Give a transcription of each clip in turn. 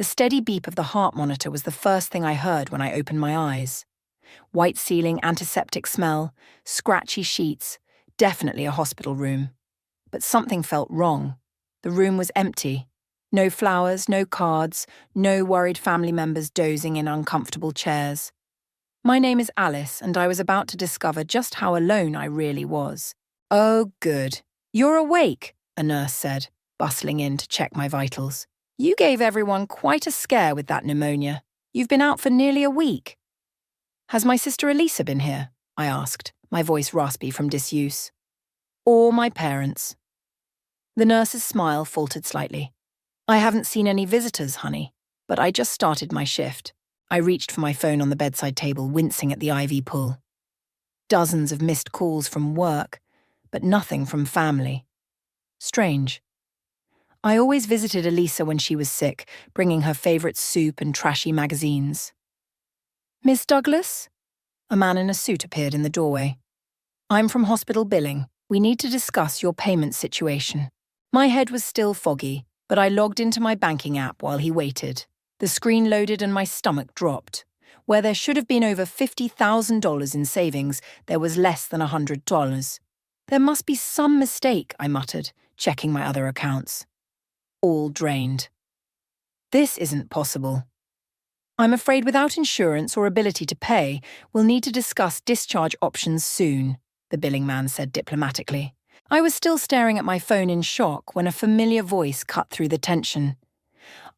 The steady beep of the heart monitor was the first thing I heard when I opened my eyes. White ceiling, antiseptic smell, scratchy sheets, definitely a hospital room. But something felt wrong. The room was empty. No flowers, no cards, no worried family members dozing in uncomfortable chairs. My name is Alice, and I was about to discover just how alone I really was. "Oh, good. You're awake," a nurse said, bustling in to check my vitals. "You gave everyone quite a scare with that pneumonia. You've been out for nearly a week." "Has my sister Elisa been here?" I asked, my voice raspy from disuse. "Or my parents." The nurse's smile faltered slightly. "I haven't seen any visitors, honey, but I just started my shift." I reached for my phone on the bedside table, wincing at the IV pull. Dozens of missed calls from work, but nothing from family. Strange. I always visited Elisa when she was sick, bringing her favourite soup and trashy magazines. "Miss Douglas?" A man in a suit appeared in the doorway. "I'm from hospital billing. We need to discuss your payment situation." My head was still foggy, but I logged into my banking app while he waited. The screen loaded and my stomach dropped. Where there should have been over $50,000 in savings, there was less than $100. "There must be some mistake," I muttered, checking my other accounts. All drained. "This isn't possible." "I'm afraid without insurance or ability to pay, we'll need to discuss discharge options soon," the billing man said diplomatically. I was still staring at my phone in shock when a familiar voice cut through the tension.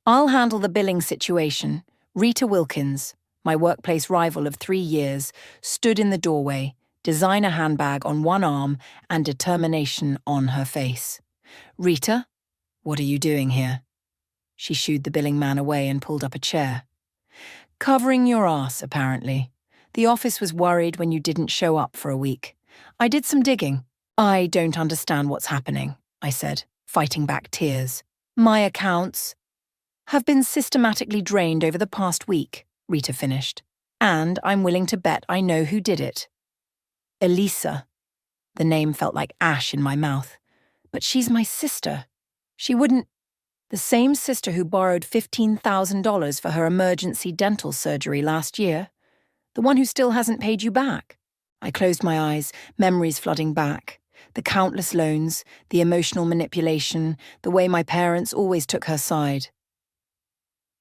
"I'll handle the billing situation." Rita Wilkins, my workplace rival of 3 years, stood in the doorway, designer handbag on one arm and determination on her face. "Rita, what are you doing here?" She shooed the billing man away and pulled up a chair. "Covering your ass, apparently. The office was worried when you didn't show up for a week. I did some digging." "I don't understand what's happening," I said, fighting back tears. "My accounts have been systematically drained over the past week," Rita finished. "And I'm willing to bet I know who did it." "Elisa." The name felt like ash in my mouth. "But she's my sister. She wouldn't—" "The same sister who borrowed $15,000 for her emergency dental surgery last year? The one who still hasn't paid you back?" I closed my eyes, memories flooding back. The countless loans, the emotional manipulation, the way my parents always took her side.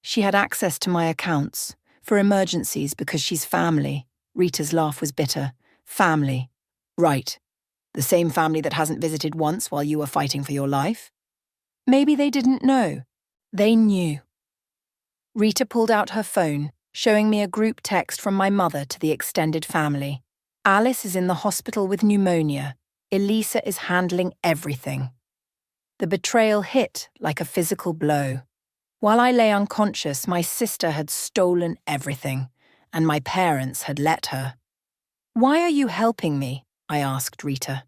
"She had access to my accounts, for emergencies because she's family." Rita's laugh was bitter. "Family. Right. The same family that hasn't visited once while you were fighting for your life?" "Maybe they didn't know. They knew." Rita pulled out her phone, showing me a group text from my mother to the extended family. "Alice is in the hospital with pneumonia. Elisa is handling everything." The betrayal hit like a physical blow. While I lay unconscious, my sister had stolen everything, and my parents had let her. "Why are you helping me?" I asked Rita.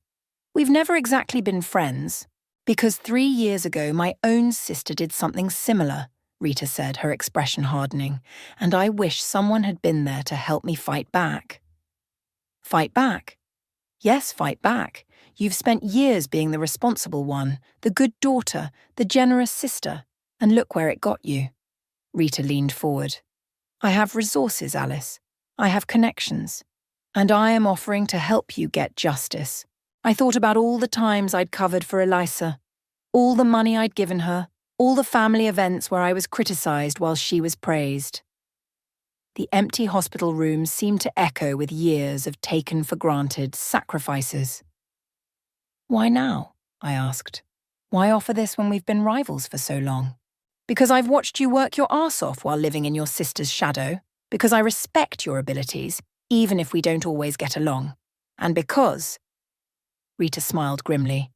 "We've never exactly been friends." "Because 3 years ago my own sister did something similar," Rita said, her expression hardening, "and I wish someone had been there to help me fight back." "Fight back?" "Yes, fight back. You've spent years being the responsible one, the good daughter, the generous sister. And look where it got you." Rita leaned forward. "I have resources, Alice. I have connections. And I am offering to help you get justice." I thought about all the times I'd covered for Elisa, all the money I'd given her, all the family events where I was criticized while she was praised. The empty hospital rooms seemed to echo with years of taken-for-granted sacrifices. "Why now?" I asked. "Why offer this when we've been rivals for so long?" "Because I've watched you work your arse off while living in your sister's shadow. Because I respect your abilities, even if we don't always get along. And because—" Rita smiled grimly.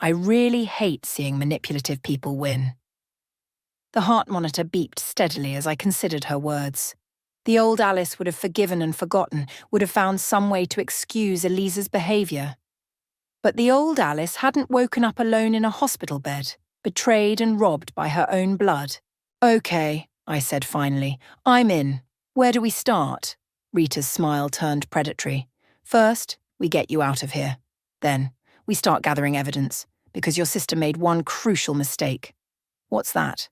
"I really hate seeing manipulative people win." The heart monitor beeped steadily as I considered her words. The old Alice would have forgiven and forgotten, would have found some way to excuse Elisa's behaviour. But the old Alice hadn't woken up alone in a hospital bed, betrayed and robbed by her own blood. "Okay," I said finally. "I'm in. Where do we start?" Rita's smile turned predatory. "First, we get you out of here. Then, we start gathering evidence, because your sister made one crucial mistake." "What's that?"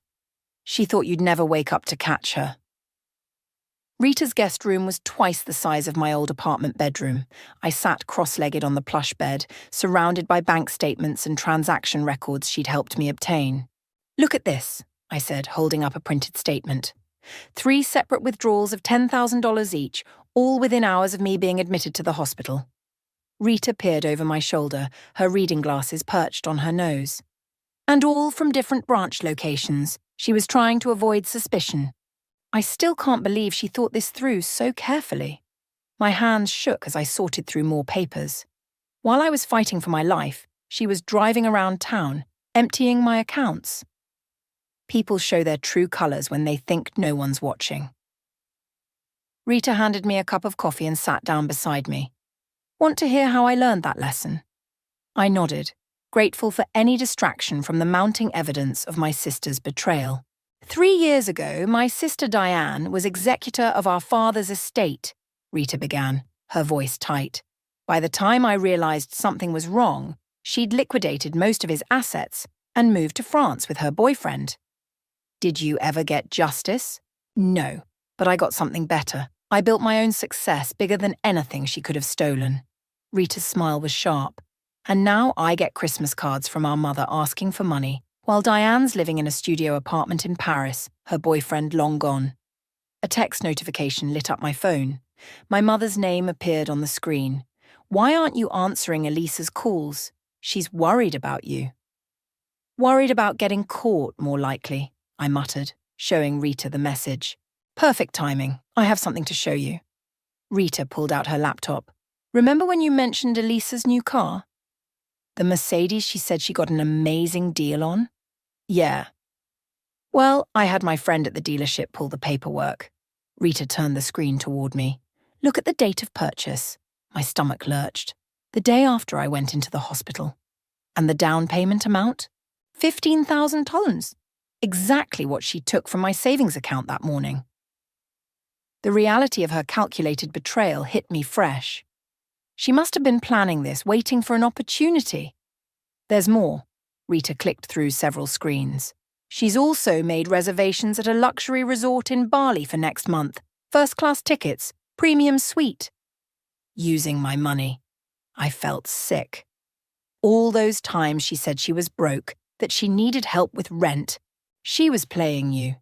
She thought you'd never wake up to catch her. Rita's guest room was twice the size of my old apartment bedroom. I sat cross-legged on the plush bed, surrounded by bank statements and transaction records she'd helped me obtain. "Look at this," I said, holding up a printed statement. 3 separate withdrawals of $10,000 each, all within hours of me being admitted to the hospital. Rita peered over my shoulder, her reading glasses perched on her nose. And all from different branch locations. She was trying to avoid suspicion. I still can't believe she thought this through so carefully. My hands shook as I sorted through more papers. While I was fighting for my life, she was driving around town, emptying my accounts. People show their true colours when they think no one's watching. Rita handed me a cup of coffee and sat down beside me. "Want to hear how I learned that lesson?" I nodded, grateful for any distraction from the mounting evidence of my sister's betrayal. 3 years ago, my sister Diane was executor of our father's estate, Rita began, her voice tight. By the time I realized something was wrong, she'd liquidated most of his assets and moved to France with her boyfriend. Did you ever get justice? No, but I got something better. I built my own success bigger than anything she could have stolen. Rita's smile was sharp. And now I get Christmas cards from our mother asking for money, while Diane's living in a studio apartment in Paris, her boyfriend long gone. A text notification lit up my phone. My mother's name appeared on the screen. "Why aren't you answering Elisa's calls? She's worried about you." "Worried about getting caught, more likely," I muttered, showing Rita the message. "Perfect timing. I have something to show you." Rita pulled out her laptop. "Remember when you mentioned Elisa's new car? The Mercedes she said she got an amazing deal on? Yeah. Well, I had my friend at the dealership pull the paperwork." Rita turned the screen toward me. "Look at the date of purchase." My stomach lurched. "The day after I went into the hospital. And the down payment amount? $15,000. Exactly what she took from my savings account that morning." The reality of her calculated betrayal hit me fresh. She must have been planning this, waiting for an opportunity. "There's more." Rita clicked through several screens. "She's also made reservations at a luxury resort in Bali for next month. First-class tickets, premium suite." Using my money. I felt sick. All those times she said she was broke, that she needed help with rent. She was playing you.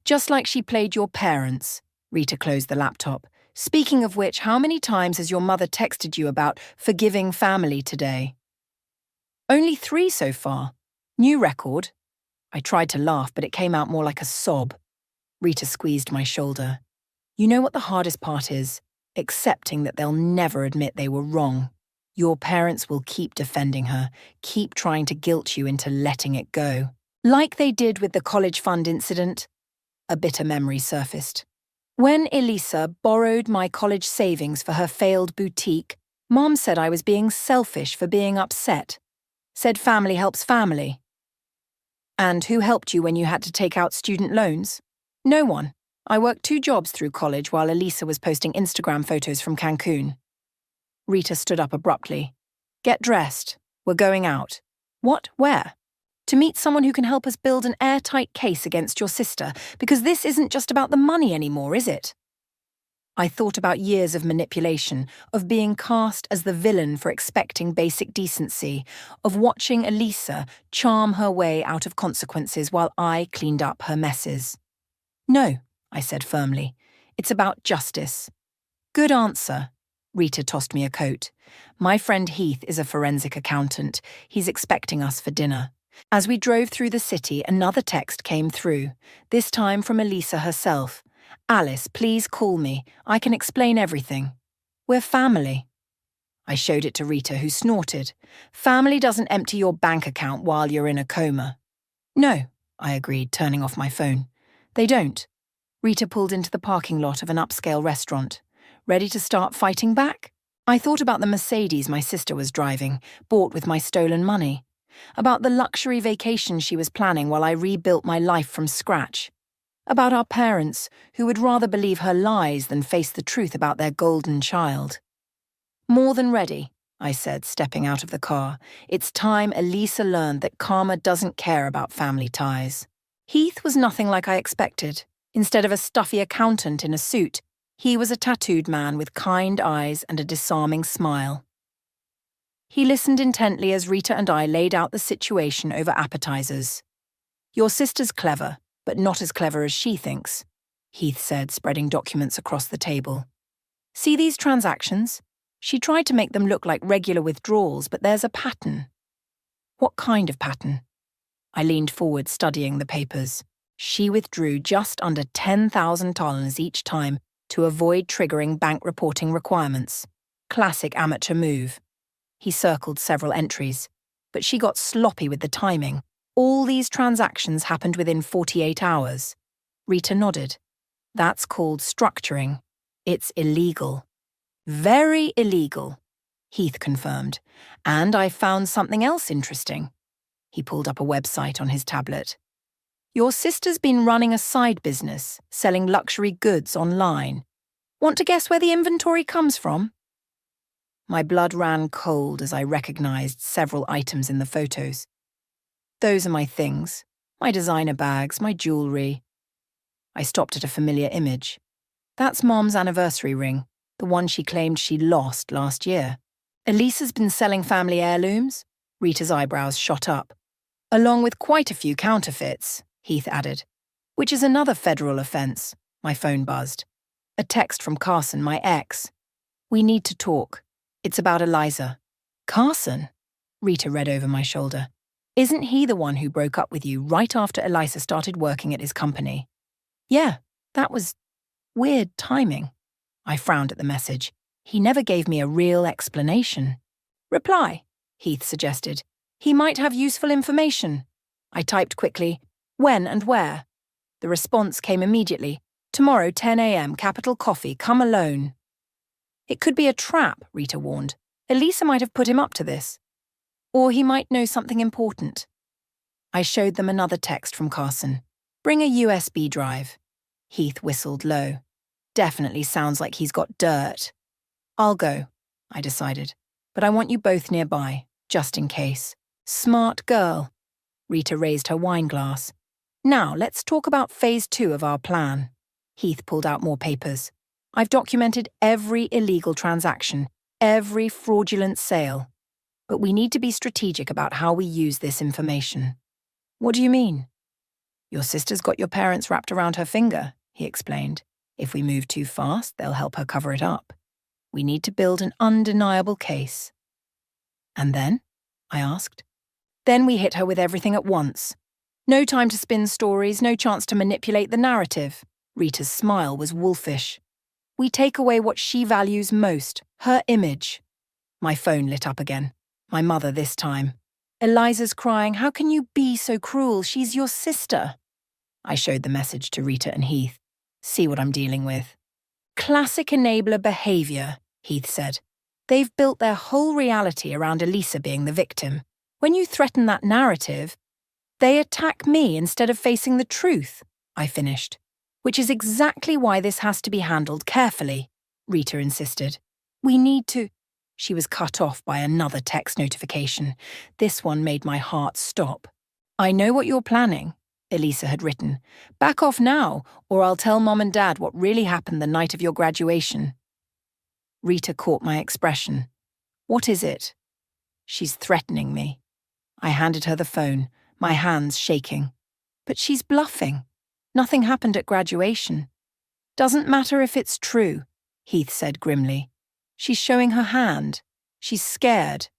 Just like she played your parents. Rita closed the laptop. "Speaking of which, how many times has your mother texted you about forgiving family today?" "Only 3 so far. New record." I tried to laugh, but it came out more like a sob. Rita squeezed my shoulder. "You know what the hardest part is? Accepting that they'll never admit they were wrong. Your parents will keep defending her, keep trying to guilt you into letting it go. Like they did with the college fund incident." A bitter memory surfaced. "When Elisa borrowed my college savings for her failed boutique, Mom said I was being selfish for being upset. Said family helps family." "And who helped you when you had to take out student loans?" "No one. I worked 2 jobs through college while Elisa was posting Instagram photos from Cancun." Rita stood up abruptly. "Get dressed. We're going out." "What? Where?" "To meet someone who can help us build an airtight case against your sister, because this isn't just about the money anymore, is it?" I thought about years of manipulation, of being cast as the villain for expecting basic decency, of watching Elisa charm her way out of consequences while I cleaned up her messes. "No," I said firmly. "It's about justice." "Good answer." Rita tossed me a coat. "My friend Heath is a forensic accountant. He's expecting us for dinner." As we drove through the city, another text came through, this time from Elisa herself. "Alice, please call me. I can explain everything. We're family." I showed it to Rita, who snorted. "Family doesn't empty your bank account while you're in a coma." "No," I agreed, turning off my phone. "They don't." Rita pulled into the parking lot of an upscale restaurant. "Ready to start fighting back?" I thought about the Mercedes my sister was driving, bought with my stolen money. About the luxury vacation she was planning while I rebuilt my life from scratch. About our parents, who would rather believe her lies than face the truth about their golden child. "More than ready," I said, stepping out of the car. "It's time Elisa learned that karma doesn't care about family ties." Heath was nothing like I expected. Instead of a stuffy accountant in a suit, he was a tattooed man with kind eyes and a disarming smile. He listened intently as Rita and I laid out the situation over appetizers. "Your sister's clever, but not as clever as she thinks," Heath said, spreading documents across the table. "See these transactions? She tried to make them look like regular withdrawals, but there's a pattern." "What kind of pattern?" I leaned forward, studying the papers. She withdrew just under $10,000 each time to avoid triggering bank reporting requirements. Classic amateur move. He circled several entries, but she got sloppy with the timing. All these transactions happened within 48 hours. Rita nodded. "That's called structuring. It's illegal." "Very illegal," Heath confirmed. "And I found something else interesting." He pulled up a website on his tablet. "Your sister's been running a side business, selling luxury goods online. Want to guess where the inventory comes from?" My blood ran cold as I recognized several items in the photos. "Those are my things. My designer bags, my jewelry." I stopped at a familiar image. "That's Mom's anniversary ring, the one she claimed she lost last year." "Elisa's been selling family heirlooms?" Rita's eyebrows shot up. "Along with quite a few counterfeits," Heath added. "Which is another federal offense." My phone buzzed. A text from Carson, my ex. "We need to talk. It's about Eliza." "Carson?" Rita read over my shoulder. "Isn't he the one who broke up with you right after Eliza started working at his company?" "Yeah, that was weird timing." I frowned at the message. He never gave me a real explanation. "Reply," Heath suggested. "He might have useful information." I typed quickly, "When and where?" The response came immediately. "Tomorrow, 10 a.m., Capital Coffee, come alone." "It could be a trap," Rita warned. "Elisa might have put him up to this. Or he might know something important." I showed them another text from Carson. "Bring a USB drive." Heath whistled low. "Definitely sounds like he's got dirt." "I'll go," I decided. "But I want you both nearby, just in case." "Smart girl." Rita raised her wine glass. "Now let's talk about phase 2 of our plan." Heath pulled out more papers. "I've documented every illegal transaction, every fraudulent sale. But we need to be strategic about how we use this information." "What do you mean?" "Your sister's got your parents wrapped around her finger," he explained. "If we move too fast, they'll help her cover it up. We need to build an undeniable case." "And then?" I asked. "Then we hit her with everything at once. No time to spin stories, no chance to manipulate the narrative." Rita's smile was wolfish. "We take away what she values most, her image." My phone lit up again. My mother this time. "Eliza's crying, 'How can you be so cruel? She's your sister.'" I showed the message to Rita and Heath. "See what I'm dealing with." "Classic enabler behavior," Heath said. "They've built their whole reality around Elisa being the victim. When you threaten that narrative, they attack me instead of facing the truth," I finished. "Which is exactly why this has to be handled carefully," Rita insisted. "We need to—" She was cut off by another text notification. This one made my heart stop. "I know what you're planning," Elisa had written. "Back off now, or I'll tell Mom and Dad what really happened the night of your graduation." Rita caught my expression. "What is it?" "She's threatening me." I handed her the phone, my hands shaking. "But she's bluffing. Nothing happened at graduation." "Doesn't matter if it's true," Heath said grimly. "She's showing her hand. She's scared."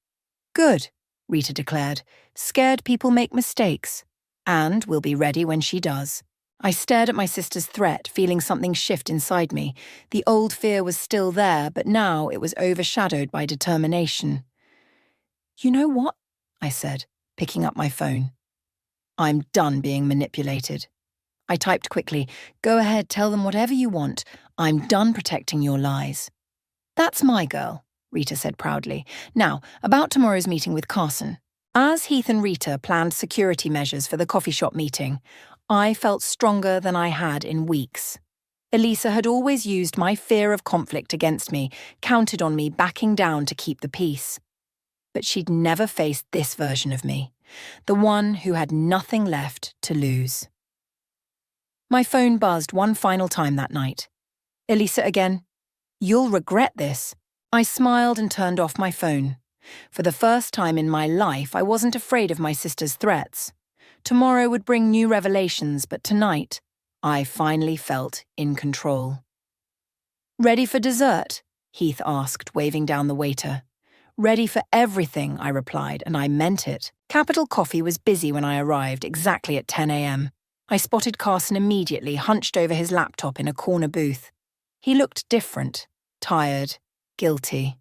"Good," Rita declared. "Scared people make mistakes. And we'll be ready when she does." I stared at my sister's threat, feeling something shift inside me. The old fear was still there, but now it was overshadowed by determination. "You know what?" I said, picking up my phone. "I'm done being manipulated." I typed quickly, "Go ahead, tell them whatever you want. I'm done protecting your lies." "That's my girl," Rita said proudly. "Now, about tomorrow's meeting with Carson. As Heath and Rita planned security measures for the coffee shop meeting, I felt stronger than I had in weeks. Elisa had always used my fear of conflict against me, counted on me backing down to keep the peace. But she'd never faced this version of me, the one who had nothing left to lose. My phone buzzed one final time that night. Elisa again. You'll regret this. I smiled and turned off my phone. For the first time in my life, I wasn't afraid of my sister's threats. Tomorrow would bring new revelations, but tonight, I finally felt in control. Ready for dessert? Heath asked, waving down the waiter. Ready for everything, I replied, and I meant it. Capital Coffee was busy when I arrived, exactly at 10 a.m. I spotted Carson immediately, hunched over his laptop in a corner booth. He looked different, tired, guilty.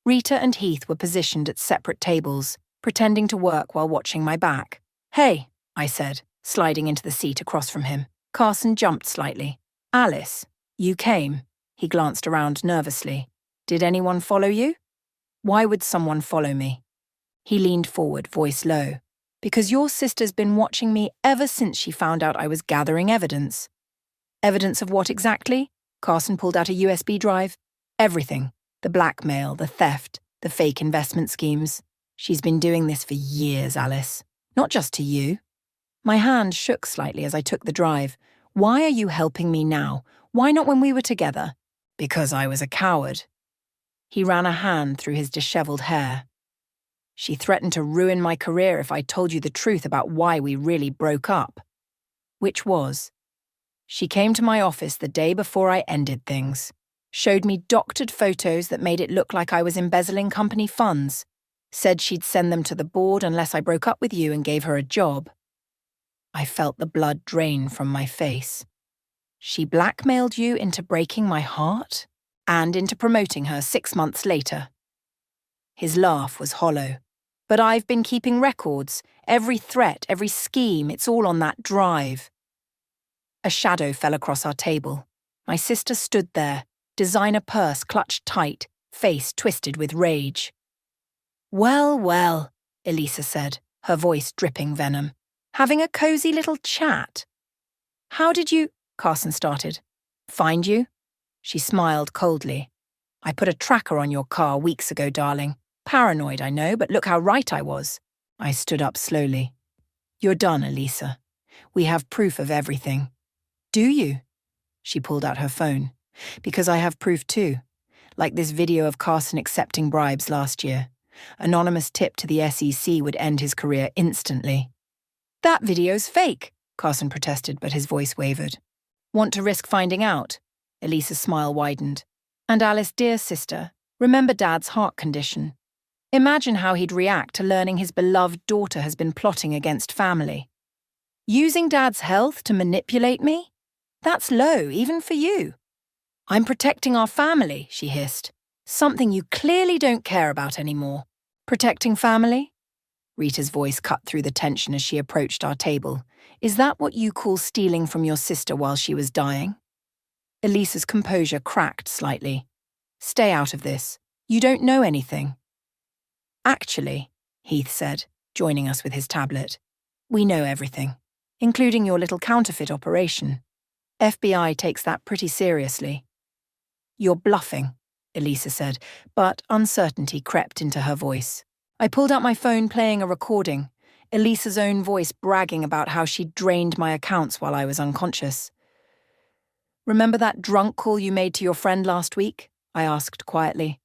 Rita and Heath were positioned at separate tables, pretending to work while watching my back. Hey, I said, sliding into the seat across from him. Carson jumped slightly. Alice, you came. He glanced around nervously. Did anyone follow you? Why would someone follow me? He leaned forward, voice low. Because your sister's been watching me ever since she found out I was gathering evidence. Evidence of what exactly? Carson pulled out a USB drive. Everything. The blackmail, the theft, the fake investment schemes. She's been doing this for years, Alice. Not just to you. My hand shook slightly as I took the drive. Why are you helping me now? Why not when we were together? Because I was a coward. He ran a hand through his disheveled hair. She threatened to ruin my career if I told you the truth about why we really broke up. Which was? She came to my office the day before I ended things, showed me doctored photos that made it look like I was embezzling company funds, said she'd send them to the board unless I broke up with you and gave her a job. I felt the blood drain from my face. She blackmailed you into breaking my heart and into promoting her 6 months later. His laugh was hollow. But I've been keeping records. Every threat, every scheme, it's all on that drive. A shadow fell across our table. My sister stood there, designer purse clutched tight, face twisted with rage. Well, well, Elisa said, her voice dripping venom. Having a cozy little chat. How did you, Carson started. Find you? She smiled coldly. I put a tracker on your car weeks ago, darling. Paranoid, I know, but look how right I was. I stood up slowly. You're done, Elisa. We have proof of everything. Do you? She pulled out her phone. Because I have proof too. Like this video of Carson accepting bribes last year. Anonymous tip to the SEC would end his career instantly. That video's fake, Carson protested, but his voice wavered. Want to risk finding out? Elisa's smile widened. And Alice, dear sister, remember Dad's heart condition. Imagine how he'd react to learning his beloved daughter has been plotting against family. Using Dad's health to manipulate me? That's low, even for you. I'm protecting our family, she hissed. Something you clearly don't care about anymore. Protecting family? Rita's voice cut through the tension as she approached our table. Is that what you call stealing from your sister while she was dying? Elisa's composure cracked slightly. Stay out of this. You don't know anything. Actually, Heath said, joining us with his tablet, we know everything, including your little counterfeit operation. FBI takes that pretty seriously. You're bluffing, Elisa said, but uncertainty crept into her voice. I pulled out my phone playing a recording, Elisa's own voice bragging about how she'd drained my accounts while I was unconscious. Remember that drunk call you made to your friend last week? I asked quietly.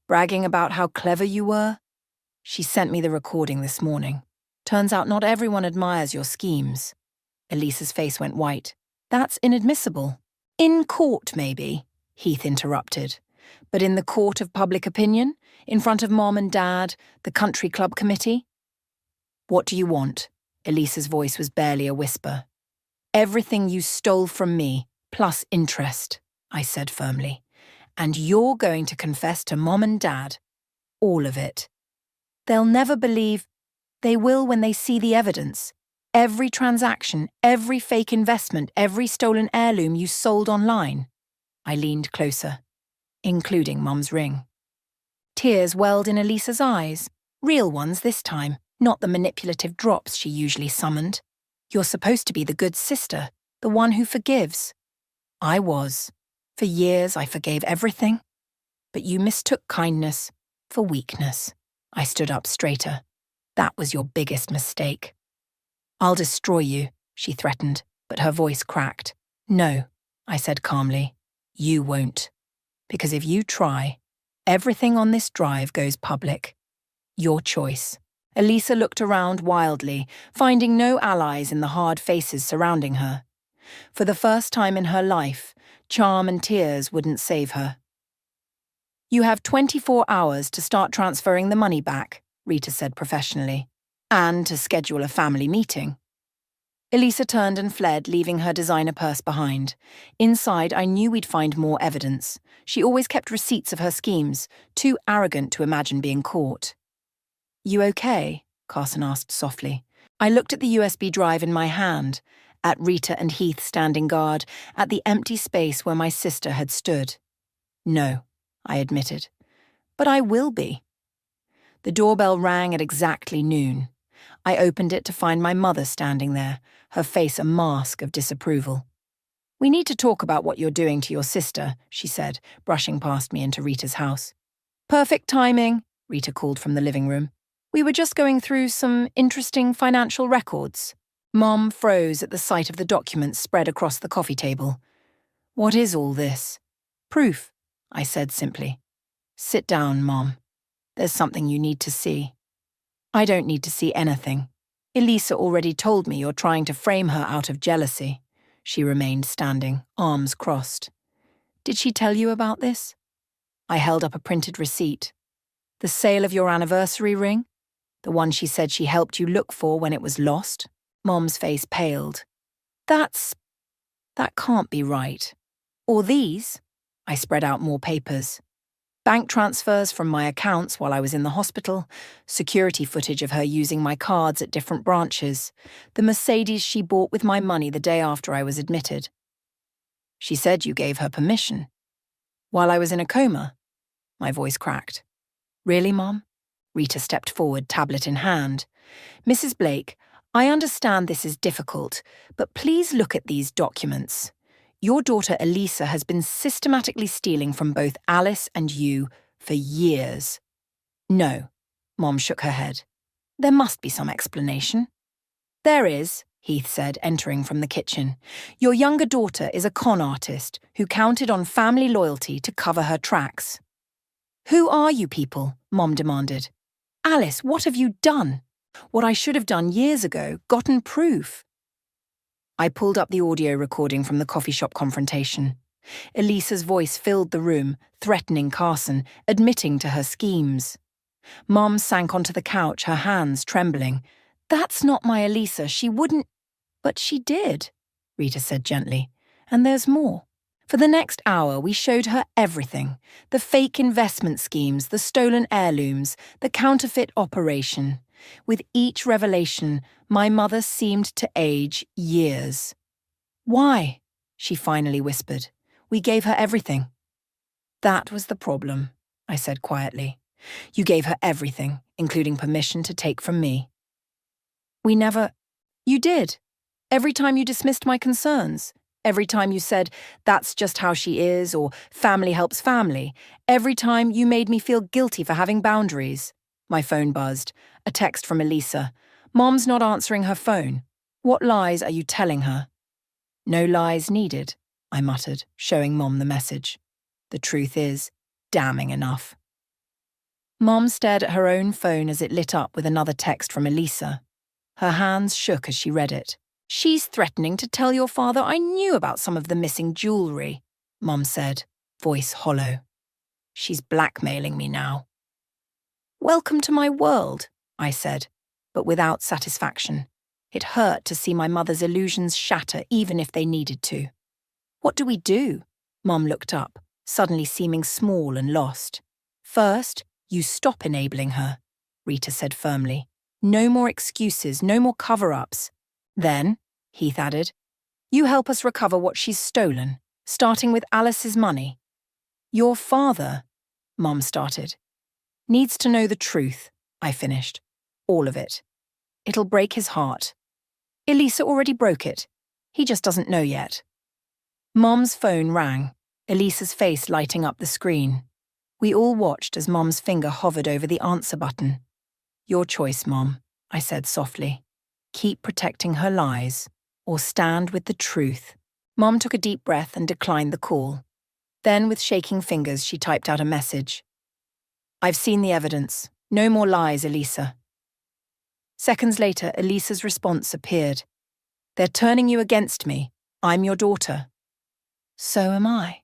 Bragging about how clever you were? She sent me the recording this morning. Turns out not everyone admires your schemes. Elisa's face went white. That's inadmissible. In court, maybe, Heath interrupted. But in the court of public opinion? In front of Mom and Dad, the country club committee? What do you want? Elisa's voice was barely a whisper. Everything you stole from me, plus interest, I said firmly. And you're going to confess to Mom and Dad. All of it. They'll never believe. They will when they see the evidence. Every transaction, every fake investment, every stolen heirloom you sold online. I leaned closer, including Mum's ring. Tears welled in Elisa's eyes, real ones this time, not the manipulative drops she usually summoned. You're supposed to be the good sister, the one who forgives. I was. For years I forgave everything. But you mistook kindness for weakness. I stood up straighter. That was your biggest mistake. I'll destroy you, she threatened. but her voice cracked. "No," I said calmly. "You won't. Because if you try, everything on this drive goes public. Your choice." Elisa looked around wildly, finding no allies in the hard faces surrounding her. For the first time in her life, charm and tears wouldn't save her. "You have 24 hours to start transferring the money back," Rita said professionally, "and to schedule a family meeting." Elisa turned and fled, leaving her designer purse behind. Inside, I knew we'd find more evidence. She always kept receipts of her schemes, too arrogant to imagine being caught. "You okay?" Carson asked softly. I looked at the USB drive in my hand, at Rita and Heath standing guard, at the empty space where my sister had stood. "No," I admitted. "But I will be." The doorbell rang at exactly noon. I opened it to find my mother standing there, her face a mask of disapproval. "We need to talk about what you're doing to your sister," she said, brushing past me into Rita's house. "Perfect timing," Rita called from the living room. "We were just going through some interesting financial records." Mom froze at the sight of the documents spread across the coffee table. "What is all this?" "Proof," I said simply. "Sit down, Mom. There's something you need to see." "I don't need to see anything. Elisa already told me you're trying to frame her out of jealousy." She remained standing, arms crossed. "Did she tell you about this?" I held up a printed receipt. "The sale of your anniversary ring? The one she said she helped you look for when it was lost?" Mom's face paled. That can't be right. Or these?" I spread out more papers. Bank transfers from my accounts while I was in the hospital, security footage of her using my cards at different branches, the Mercedes she bought with my money the day after I was admitted. "She said you gave her permission." "While I was in a coma?" My voice cracked. "Really, Mom?" Rita stepped forward, tablet in hand. "Mrs. Blake, I understand this is difficult, but please look at these documents. Your daughter Elisa has been systematically stealing from both Alice and you for years." "No," Mom shook her head. "There must be some explanation." "There is," Heath said, entering from the kitchen. "Your younger daughter is a con artist who counted on family loyalty to cover her tracks." "Who are you people?" Mom demanded. "Alice, what have you done?" "What I should have done years ago, gotten proof." I pulled up the audio recording from the coffee shop confrontation. Elisa's voice filled the room, threatening Carson, admitting to her schemes. Mom sank onto the couch, her hands trembling. "That's not my Elisa, she wouldn't—" "But she did," Rita said gently. "And there's more. For the next hour, we showed her everything. The fake investment schemes, the stolen heirlooms, the counterfeit operation. With each revelation, my mother seemed to age years." "Why?" she finally whispered. "We gave her everything." "That was the problem," I said quietly. "You gave her everything, including permission to take from me." "We never—" "You did. Every time you dismissed my concerns. Every time you said, 'That's just how she is,' or 'family helps family.' Every time you made me feel guilty for having boundaries." My phone buzzed. A text from Elisa. "Mom's not answering her phone. What lies are you telling her?" "No lies needed," I muttered, showing Mom the message. "The truth is, damning enough." Mom stared at her own phone as it lit up with another text from Elisa. Her hands shook as she read it. "She's threatening to tell your father I knew about some of the missing jewelry," Mom said, voice hollow. "She's blackmailing me now." "Welcome to my world," I said, but without satisfaction. It hurt to see my mother's illusions shatter even if they needed to. "What do we do?" Mom looked up, suddenly seeming small and lost. "First, you stop enabling her," Rita said firmly. "No more excuses, no more cover-ups. Then," Heath added, "you help us recover what she's stolen, starting with Alice's money." "Your father," Mom started. "Needs to know the truth," I finished. "All of it. It'll break his heart. Elisa already broke it. He just doesn't know yet." Mom's phone rang, Elisa's face lighting up the screen. We all watched as Mom's finger hovered over the answer button. "Your choice, Mom," I said softly. "Keep protecting her lies, or stand with the truth. Mom took a deep breath and declined the call. Then, with shaking fingers, she typed out a message. I've seen the evidence. No more lies, Elisa. Seconds later, Elisa's response appeared. They're turning you against me. I'm your daughter. So am I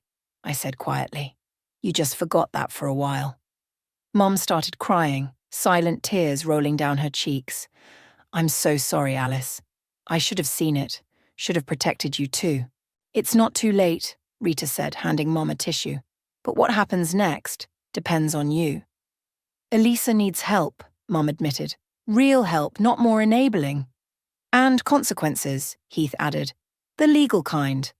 said quietly. You just forgot that for a while. Mom started crying, silent tears rolling down her cheeks. I'm so sorry, Alice. I should have seen it. Should have protected you too. It's not too late, Rita said, handing Mom a tissue. But what happens next depends on you. Elisa needs help, Mom admitted. Real help, not more enabling. And consequences, Heath added. The legal kind.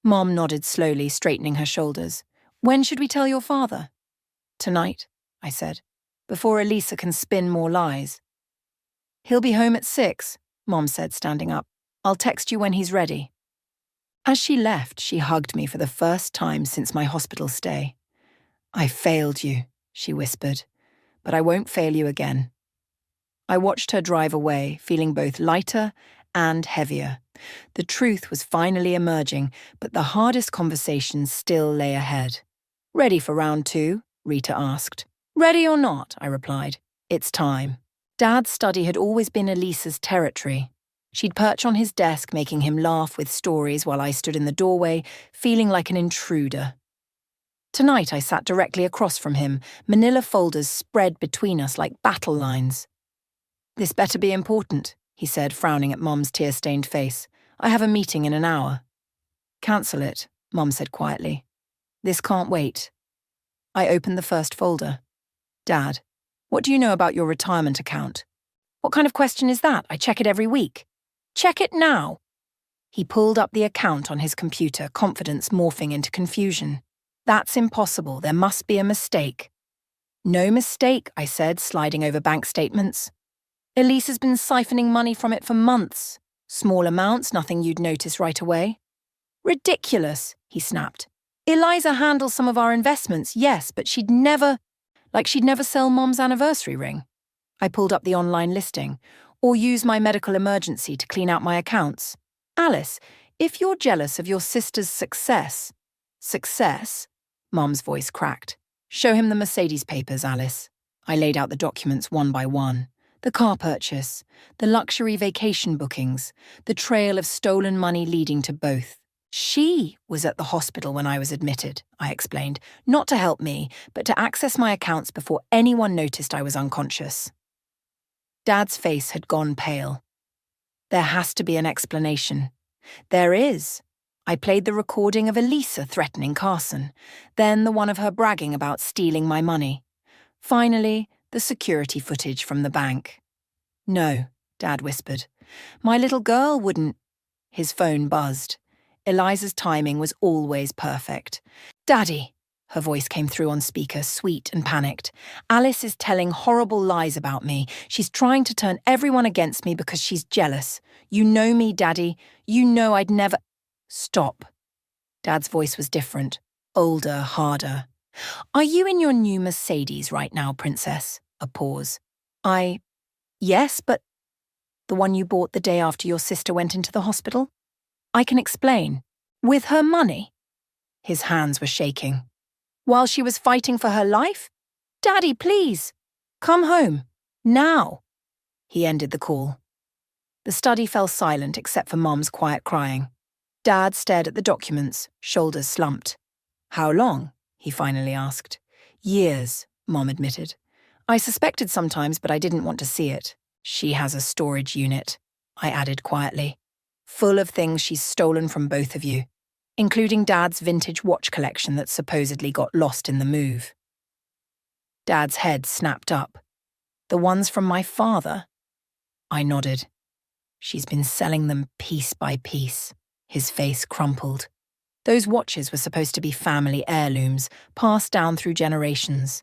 Mom nodded slowly, straightening her shoulders. When should we tell your father? Tonight, I said, before Elisa can spin more lies. He'll be home at 6, Mom said, standing up. I'll text you when he's ready. As she left, she hugged me for the first time since my hospital stay. I failed you, she whispered, but I won't fail you again. I watched her drive away, feeling both lighter and heavier. The truth was finally emerging, but the hardest conversations still lay ahead. Ready for round 2? Rita asked. Ready or not, I replied. It's time. Dad's study had always been Elisa's territory. She'd perch on his desk, making him laugh with stories while I stood in the doorway, feeling like an intruder. Tonight I sat directly across from him, manila folders spread between us like battle lines. This better be important, he said, frowning at Mom's tear-stained face. I have a meeting in an hour. Cancel it, Mom said quietly. This can't wait. I opened the first folder. Dad, what do you know about your retirement account? What kind of question is that? I check it every week. Check it now. He pulled up the account on his computer, confidence morphing into confusion. That's impossible. There must be a mistake. No mistake, I said, sliding over bank statements. Elisa's been siphoning money from it for months. Small amounts, nothing you'd notice right away. Ridiculous, he snapped. Eliza handles some of our investments, yes, but she'd never sell Mom's anniversary ring. I pulled up the online listing, or use my medical emergency to clean out my accounts. Alice, if you're jealous of your sister's success? Success? Mom's voice cracked. Show him the Mercedes papers, Alice. I laid out the documents one by one. The car purchase, the luxury vacation bookings, the trail of stolen money leading to both. She was at the hospital when I was admitted, I explained, not to help me, but to access my accounts before anyone noticed I was unconscious. Dad's face had gone pale. There has to be an explanation. There is. I played the recording of Elisa threatening Carson, then the one of her bragging about stealing my money. Finally, the security footage from the bank. No, Dad whispered. My little girl wouldn't. His phone buzzed. Eliza's timing was always perfect. Daddy, her voice came through on speaker, sweet and panicked. Alice is telling horrible lies about me. She's trying to turn everyone against me because she's jealous. You know me, Daddy. You know I'd never... Stop. Dad's voice was different, older, harder. Are you in your new Mercedes right now, Princess? A pause. Yes, but... The one you bought the day after your sister went into the hospital? I can explain. With her money? His hands were shaking. While she was fighting for her life? Daddy, please. Come home. Now. He ended the call. The study fell silent except for Mom's quiet crying. Dad stared at the documents, shoulders slumped. How long? He finally asked. Years, Mom admitted. I suspected sometimes, but I didn't want to see it. She has a storage unit, I added quietly, full of things she's stolen from both of you, including Dad's vintage watch collection that supposedly got lost in the move. Dad's head snapped up. The ones from my father? I nodded. She's been selling them piece by piece. His face crumpled. Those watches were supposed to be family heirlooms, passed down through generations.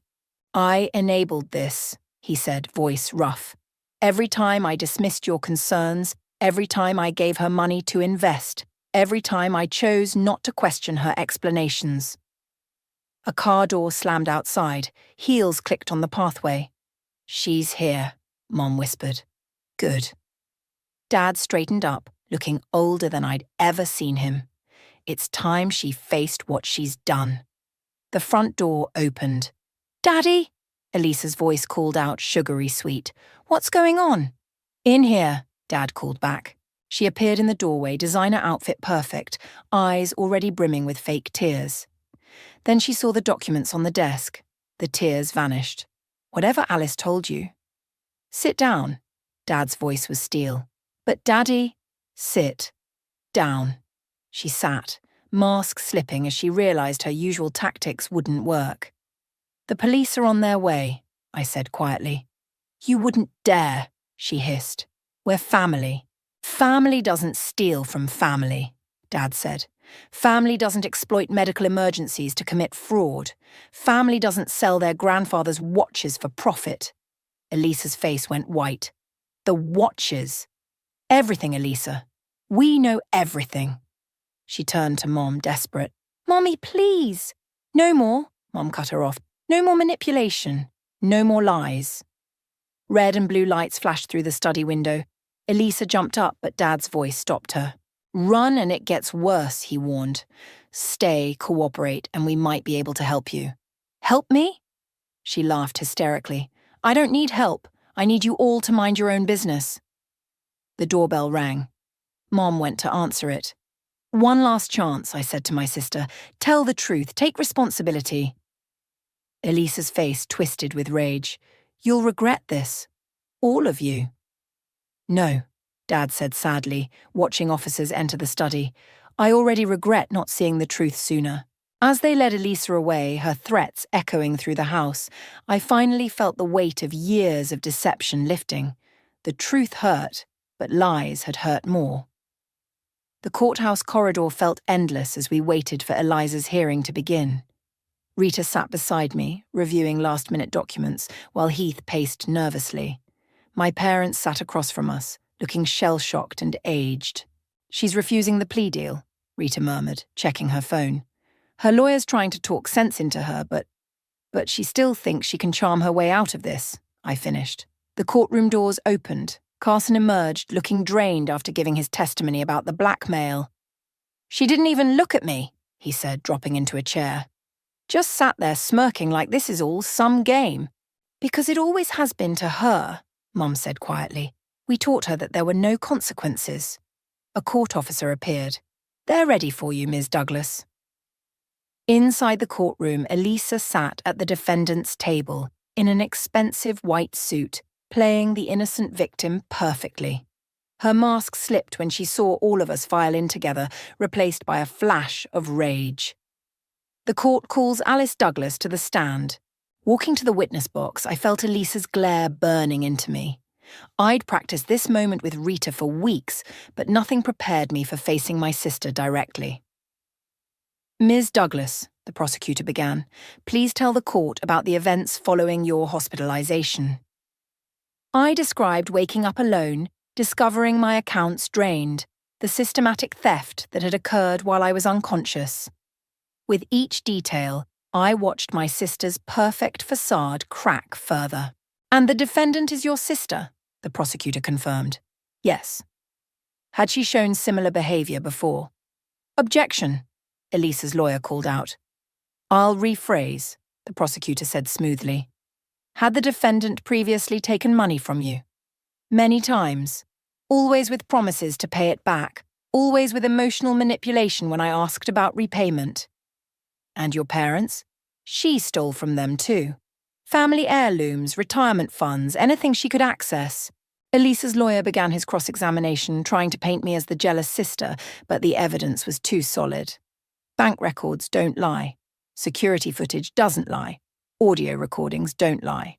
I enabled this, he said, voice rough. Every time I dismissed your concerns, every time I gave her money to invest, every time I chose not to question her explanations. A car door slammed outside. Heels clicked on the pathway. She's here, Mom whispered. Good. Dad straightened up, looking older than I'd ever seen him. It's time she faced what she's done. The front door opened. "Daddy?" Elisa's voice called out, sugary sweet. "What's going on?" "In here," Dad called back. She appeared in the doorway, designer outfit perfect, eyes already brimming with fake tears. Then she saw the documents on the desk. The tears vanished. "Whatever Alice told you." "Sit down." Dad's voice was steel. "But Daddy..." "Sit. Down." She sat, mask slipping as she realized her usual tactics wouldn't work. "The police are on their way," I said quietly. "You wouldn't dare," she hissed. "We're family." "Family doesn't steal from family," Dad said. "Family doesn't exploit medical emergencies to commit fraud. Family doesn't sell their grandfather's watches for profit." Elisa's face went white. "The watches. Everything, Elisa. We know everything." She turned to Mom, desperate. "Mommy, please." "No more," Mom cut her off. "No more manipulation. No more lies." Red and blue lights flashed through the study window. Elisa jumped up, but Dad's voice stopped her. "Run and it gets worse," he warned. "Stay, cooperate, and we might be able to help you." "Help me?" She laughed hysterically. "I don't need help. I need you all to mind your own business." The doorbell rang. Mom went to answer it. "One last chance," I said to my sister. "Tell the truth. Take responsibility." Elisa's face twisted with rage. "You'll regret this. All of you." "No," Dad said sadly, watching officers enter the study. "I already regret not seeing the truth sooner." As they led Elisa away, her threats echoing through the house, I finally felt the weight of years of deception lifting. The truth hurt, but lies had hurt more. The courthouse corridor felt endless as we waited for Eliza's hearing to begin. Rita sat beside me, reviewing last-minute documents, while Heath paced nervously. My parents sat across from us, looking shell-shocked and aged. "She's refusing the plea deal," Rita murmured, checking her phone. "Her lawyer's trying to talk sense into her, but she still thinks she can charm her way out of this," I finished. The courtroom doors opened. Carson emerged, looking drained after giving his testimony about the blackmail. "She didn't even look at me," he said, dropping into a chair. "Just sat there smirking like this is all some game." "Because it always has been to her," Mom said quietly. "We taught her that there were no consequences." A court officer appeared. "They're ready for you, Ms. Douglas." Inside the courtroom, Elisa sat at the defendant's table in an expensive white suit, playing the innocent victim perfectly. Her mask slipped when she saw all of us file in together, replaced by a flash of rage. "The court calls Alice Douglas to the stand." Walking to the witness box, I felt Elisa's glare burning into me. I'd practiced this moment with Rita for weeks, but nothing prepared me for facing my sister directly. "Ms. Douglas," the prosecutor began, "please tell the court about the events following your hospitalization." I described waking up alone, discovering my accounts drained, the systematic theft that had occurred while I was unconscious. With each detail, I watched my sister's perfect facade crack further. "And the defendant is your sister?" the prosecutor confirmed. "Yes." "Had she shown similar behavior before?" "Objection," Elisa's lawyer called out. "I'll rephrase," the prosecutor said smoothly. "Had the defendant previously taken money from you?" "Many times. Always with promises to pay it back. Always with emotional manipulation when I asked about repayment." "And your parents?" "She stole from them too. Family heirlooms, retirement funds, anything she could access." Elisa's lawyer began his cross-examination, trying to paint me as the jealous sister, but the evidence was too solid. Bank records don't lie. Security footage doesn't lie. Audio recordings don't lie.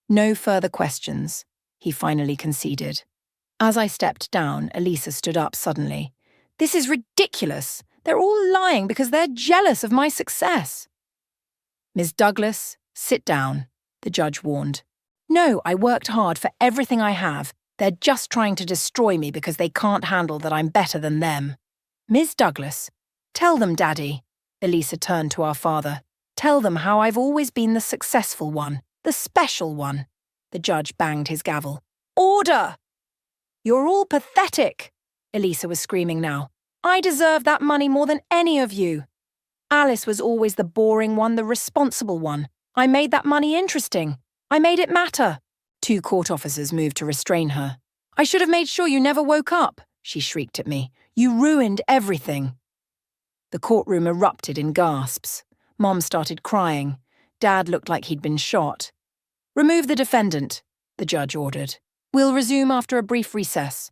"No further questions," he finally conceded. As I stepped down, Elisa stood up suddenly. "This is ridiculous. They're all lying because they're jealous of my success." "Ms. Douglas, sit down," the judge warned. "No, I worked hard for everything I have. They're just trying to destroy me because they can't handle that I'm better than them." "Ms. Douglas, tell them, Daddy." Elisa turned to our father. "Tell them how I've always been the successful one, the special one." The judge banged his gavel. "Order!" "You're all pathetic," Elisa was screaming now. "I deserve that money more than any of you. Alice was always the boring one, the responsible one. I made that money interesting. I made it matter." 2 court officers moved to restrain her. "I should have made sure you never woke up," she shrieked at me. "You ruined everything." The courtroom erupted in gasps. Mom started crying. Dad looked like he'd been shot. "Remove the defendant," the judge ordered. "We'll resume after a brief recess."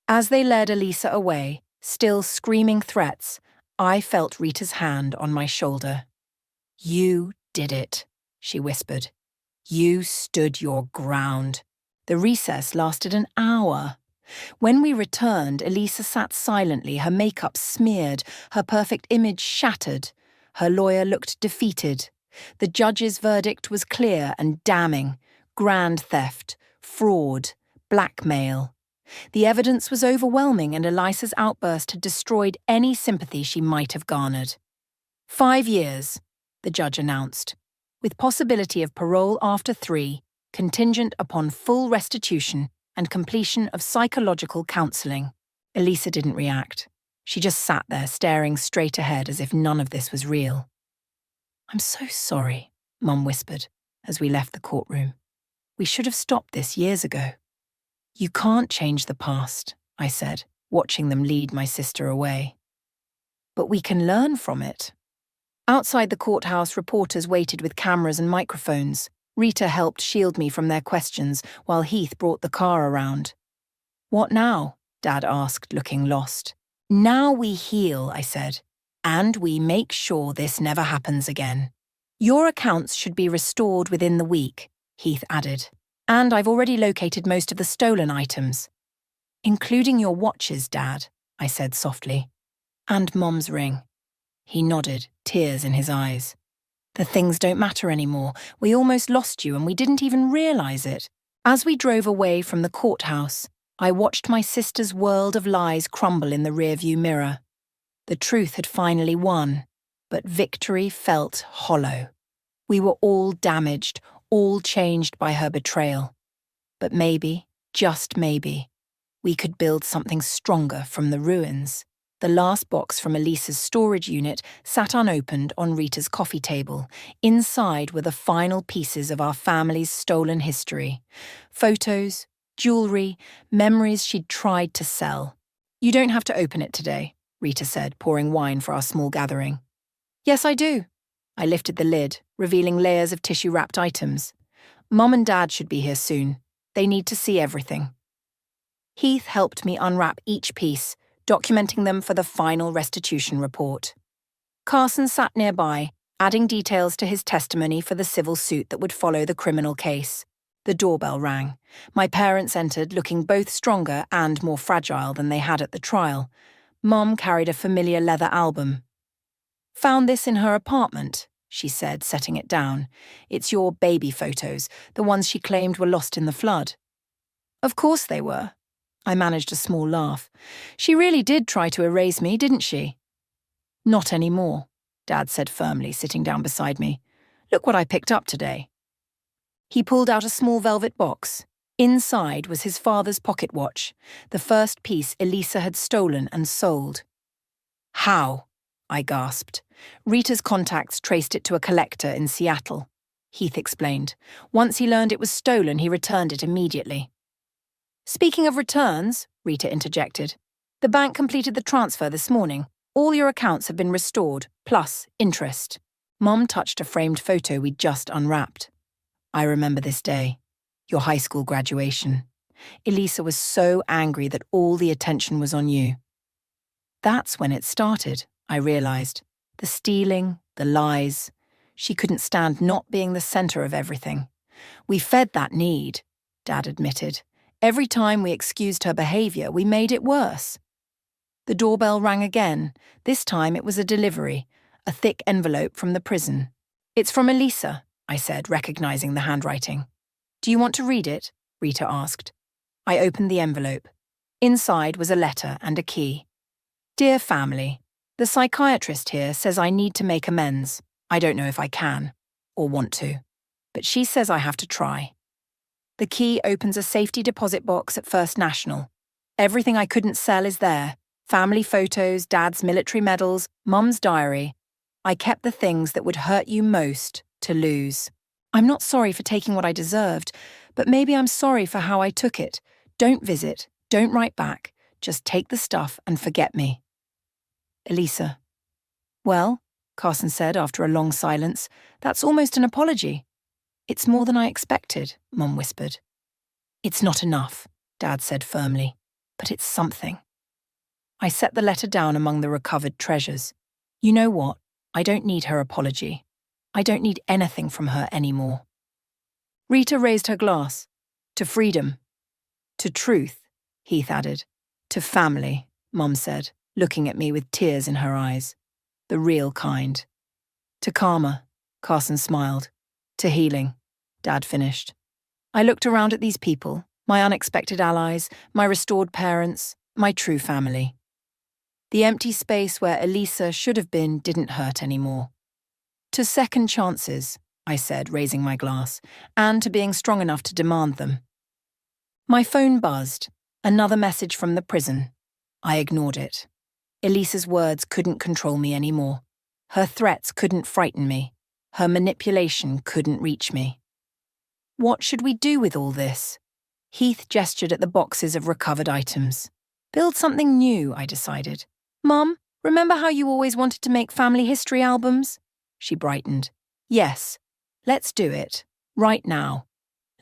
As they led Elisa away, still screaming threats, I felt Rita's hand on my shoulder. "You did it," she whispered. "You stood your ground." The recess lasted an hour. When we returned, Elisa sat silently, her makeup smeared, her perfect image shattered. Her lawyer looked defeated. The judge's verdict was clear and damning: grand theft, fraud, blackmail. The evidence was overwhelming, and Elisa's outburst had destroyed any sympathy she might have garnered. 5 years, the judge announced, with possibility of parole after 3, contingent upon full restitution and completion of psychological counselling. Elisa didn't react. She just sat there staring straight ahead as if none of this was real. "I'm so sorry," Mum whispered as we left the courtroom. "We should have stopped this years ago." "You can't change the past," I said, watching them lead my sister away. "But we can learn from it." Outside the courthouse, reporters waited with cameras and microphones. Rita helped shield me from their questions while Heath brought the car around. "What now?" Dad asked, looking lost. "Now we heal," I said, "and we make sure this never happens again. Your accounts should be restored within the week," Heath added. "And I've already located most of the stolen items." "Including your watches, Dad," I said softly. "And Mom's ring." He nodded, tears in his eyes. "The things don't matter anymore. We almost lost you and we didn't even realize it." As we drove away from the courthouse, I watched my sister's world of lies crumble in the rearview mirror. The truth had finally won, but victory felt hollow. We were all damaged, all changed by her betrayal. But maybe, just maybe, we could build something stronger from the ruins. The last box from Elisa's storage unit sat unopened on Rita's coffee table. Inside were the final pieces of our family's stolen history. Photos, jewelry, memories she'd tried to sell. "You don't have to open it today," Rita said, pouring wine for our small gathering. "Yes, I do." I lifted the lid, revealing layers of tissue-wrapped items. "Mum and Dad should be here soon. They need to see everything." Heath helped me unwrap each piece, documenting them for the final restitution report. Carson sat nearby, adding details to his testimony for the civil suit that would follow the criminal case. The doorbell rang. My parents entered, looking both stronger and more fragile than they had at the trial. Mom carried a familiar leather album. "Found this in her apartment," she said, setting it down. "It's your baby photos, the ones she claimed were lost in the flood." "Of course they were." I managed a small laugh. "She really did try to erase me, didn't she?" "Not anymore," Dad said firmly, sitting down beside me. "Look what I picked up today." He pulled out a small velvet box. Inside was his father's pocket watch, the first piece Elisa had stolen and sold. "How?" I gasped. "Rita's contacts traced it to a collector in Seattle," Heath explained. "Once he learned it was stolen, he returned it immediately." "Speaking of returns," Rita interjected, "the bank completed the transfer this morning. All your accounts have been restored, plus interest." Mom touched a framed photo we'd just unwrapped. "I remember this day. Your high school graduation. Elisa was so angry that all the attention was on you." That's when it started, I realized. The stealing, the lies. She couldn't stand not being the center of everything. "We fed that need," Dad admitted. "Every time we excused her behavior, we made it worse." The doorbell rang again. This time it was a delivery, a thick envelope from the prison. "It's from Elisa," I said, recognizing the handwriting. "Do you want to read it?" Rita asked. I opened the envelope. Inside was a letter and a key. "Dear family, the psychiatrist here says I need to make amends. I don't know if I can, or want to, but she says I have to try. The key opens a safety deposit box at First National. Everything I couldn't sell is there. Family photos, Dad's military medals, Mum's diary. I kept the things that would hurt you most to lose. I'm not sorry for taking what I deserved, but maybe I'm sorry for how I took it. Don't visit, don't write back, just take the stuff and forget me. Elisa. Well, Carson said after a long silence, that's almost an apology. It's more than I expected, Mum whispered. It's not enough, Dad said firmly, but it's something. I set the letter down among the recovered treasures. You know what? I don't need her apology. I don't need anything from her anymore. Rita raised her glass. To freedom. To truth, Heath added. To family, Mum said, looking at me with tears in her eyes. The real kind. To karma, Carson smiled. To healing, Dad finished. I looked around at these people, my unexpected allies, my restored parents, my true family. The empty space where Elisa should have been didn't hurt anymore. To second chances, I said, raising my glass, and to being strong enough to demand them. My phone buzzed. Another message from the prison. I ignored it. Elisa's words couldn't control me anymore. Her threats couldn't frighten me. Her manipulation couldn't reach me. What should we do with all this? Heath gestured at the boxes of recovered items. Build something new, I decided. Mum, remember how you always wanted to make family history albums? She brightened. Yes, let's do it. Right now.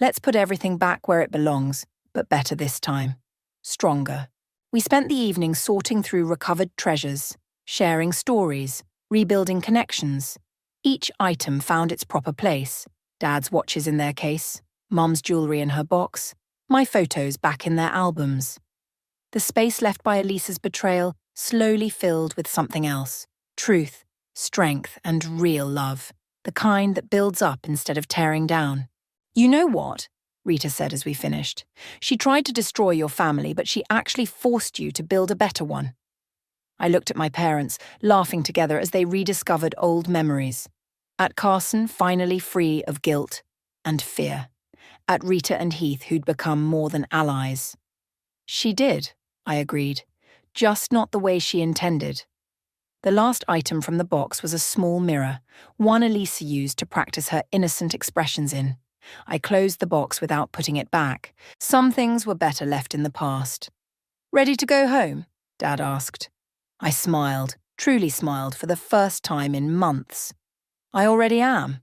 Let's put everything back where it belongs, but better this time. Stronger. We spent the evening sorting through recovered treasures, sharing stories, rebuilding connections. Each item found its proper place. Dad's watches in their case, Mum's jewellery in her box, my photos back in their albums. The space left by Elisa's betrayal slowly filled with something else. Truth, strength, and real love. The kind that builds up instead of tearing down. You know what? Rita said as we finished. She tried to destroy your family, but she actually forced you to build a better one. I looked at my parents, laughing together as they rediscovered old memories. At Carson, finally free of guilt and fear. At Rita and Heath, who'd become more than allies. She did, I agreed, just not the way she intended. The last item from the box was a small mirror, one Elisa used to practice her innocent expressions in. I closed the box without putting it back. Some things were better left in the past. Ready to go home? Dad asked. I smiled, truly smiled for the first time in months. I already am.